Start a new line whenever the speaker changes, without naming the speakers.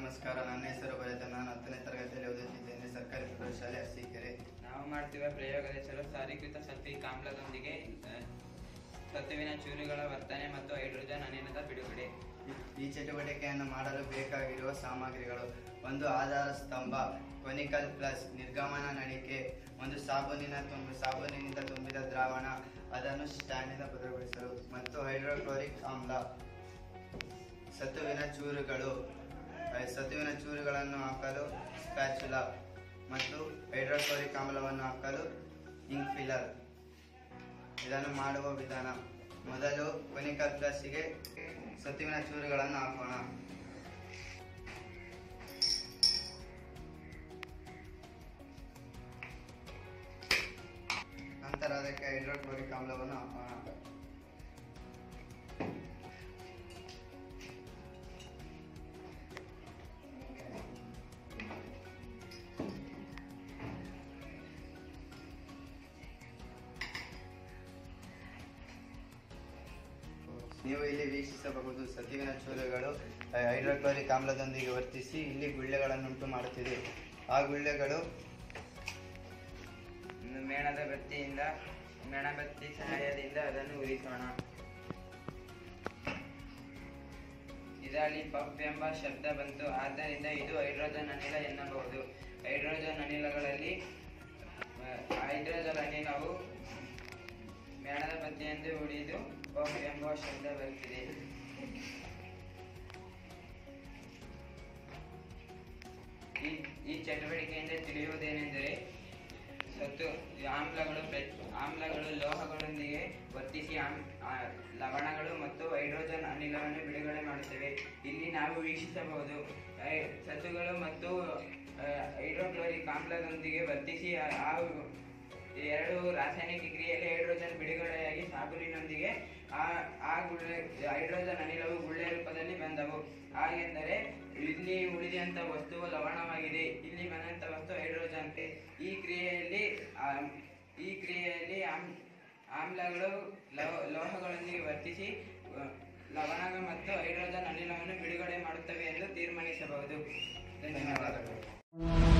ನಮಸ್ಕಾರ. ನನ್ನ ಹೆಸರು ಭರತ. ನಾನು 10ನೇ ತರಗತಿಯಲ್ಲಿ ಓದುತ್ತಿದ್ದೇನೆ. ಸರ್ಕಾರಿ ಪ್ರೌಢಶಾಲೆ ಅರಸೀಕೆರೆ.
ನಾವು ಮಾಡ್ತಿರುವ ಪ್ರಯೋಗದ ಹೆಸರು ಸಾರೀಕೃತ ಸಲ್ಫ್ಯೂರಿಕ್ ಆಮ್ಲದೊಂದಿಗೆ ಸತುವಿನ ಚೂರುಗಳ ವರ್ತನೆ ಮತ್ತು ಹೈಡ್ರೋಜನ್ ಅನಿಲದ ಬಿಡುಗಡೆ.
ಈ ಚಟುವಟಿಕೆಯನ್ನು ಮಾಡಲು ಬೇಕಾಗಿರುವ ಸಾಮಗ್ರಿಗಳು: ಒಂದು ಆಧಾರ ಸ್ತಂಭ, ಕೊನಿಕಲ್ ಪ್ಲಸ್, ನಿರ್ಗಮನ ನಳಿಕೆ, ಒಂದು ಸಾಬೂನಿನಿಂದ ತುಂಬಿದ ದ್ರಾವಣ, ಅದನ್ನು ಸ್ಟ್ಯಾಂಡಿಂದ ಭದ್ರಗೊಳಿಸಲು, ಮತ್ತು ಹೈಡ್ರೋಕ್ಲೋರಿಕ್ ಆಮ್ಲ. ಸತುವಿನ ಚೂರುಗಳನ್ನು ಹಾಕಲು ಸ್ಪ್ಯಾಚುಲಾ ಮತ್ತು ಹೈಡ್ರೋಕ್ಲೋರಿಕ್ ಆಮ್ಲವನ್ನು ಹಾಕಲು ಇಂಕ್ ಫಿಲ್ಲರ್. ಇದನ್ನು ಮಾಡುವ ವಿಧಾನ: ಮೊದಲು ಕೊನಿಕಲ್ ಪ್ಲಸ್ಗೆ ಸತುವಿನ ಚೂರುಗಳನ್ನು ಹಾಕೋಣ. ನಂತರ ಅದಕ್ಕೆ ಹೈಡ್ರೋಕ್ಲೋರಿಕ್ ಆಮ್ಲವನ್ನು ಹಾಕೋಣ. ನೀವು ಇಲ್ಲಿ ವೀಕ್ಷಿಸಬಹುದು, ಸತುವಿನ ಚೂರುಗಳು ಹೈಡ್ರೋಕ್ಲೋರಿಕ್ ಆಮ್ಲದೊಂದಿಗೆ ವರ್ತಿಸಿ ಇಲ್ಲಿ ಗುಳ್ಳೆಗಳನ್ನುಂಟು ಮಾಡುತ್ತಿದೆ. ಆ ಗುಳ್ಳೆಗಳು
ಮೇಣಬತ್ತಿ ಸಹಾಯದಿಂದ ಅದನ್ನು ಉರಿಸೋಣ. ಇದರಲ್ಲಿ ಪಫ್ ಎಂಬ ಶಬ್ದ ಬಂತು, ಆದ್ದರಿಂದ ಇದು ಹೈಡ್ರೋಜನ್ ಅನಿಲ ಎನ್ನಬಹುದು. ಹೈಡ್ರೋಜನ್ ಅನಿಲವು ಮೇಣದ ಬತ್ತಿಯೆಂದು ಉಳಿದು ಪಫ್ ಎಂಬ ಶಬ್ದ ಬರುತ್ತಿದೆ. ಈ ಚಟುವಟಿಕೆಯಿಂದ ತಿಳಿಯುವುದೇನೆಂದರೆ, ಆಮ್ಲಗಳು ಲೋಹಗಳೊಂದಿಗೆ ವರ್ತಿಸಿ ಲವಣಗಳು ಮತ್ತು ಹೈಡ್ರೋಜನ್ ಅನಿಲವನ್ನು ಬಿಡುಗಡೆ ಮಾಡುತ್ತವೆ. ಇಲ್ಲಿ ನಾವು ವೀಕ್ಷಿಸಬಹುದು, ಸತುಗಳು ಮತ್ತು ಹೈಡ್ರೋಕ್ಲೋರಿಕ್ ಆಮ್ಲದೊಂದಿಗೆ ವರ್ತಿಸಿ ಎರಡು ರಾಸಾಯನಿಕ ಕ್ರಿಯೆಯಲ್ಲಿ ಹೈಡ್ರೋಜನ್ ಬಿಡುಗಡೆಯಾಗಿ ಸಾಬೂನಿನೊಂದಿಗೆ ಹೈಡ್ರೋಜನ್ ಅನಿಲವು ಗುಳ್ಳೆ ರೂಪದಲ್ಲಿ ಬಂದವು. ಹಾಗೆಂದರೆ ಇಲ್ಲಿ ಉಳಿದಂತ ವಸ್ತುವು ಲವಣವಾಗಿದೆ, ಇಲ್ಲಿ ಬಂದಂತ ವಸ್ತು ಹೈಡ್ರೋಜನ್. ಈ ಕ್ರಿಯೆಯಲ್ಲಿ ಆಮ್ಲಗಳು ಲೋಹಗಳೊಂದಿಗೆ ವರ್ತಿಸಿ ಲವಣ ಮತ್ತು ಹೈಡ್ರೋಜನ್ ಅನಿಲವನ್ನು ಬಿಡುಗಡೆ ಮಾಡುತ್ತವೆ ಎಂದು ತೀರ್ಮಾನಿಸಬಹುದು. ಧನ್ಯವಾದಗಳು.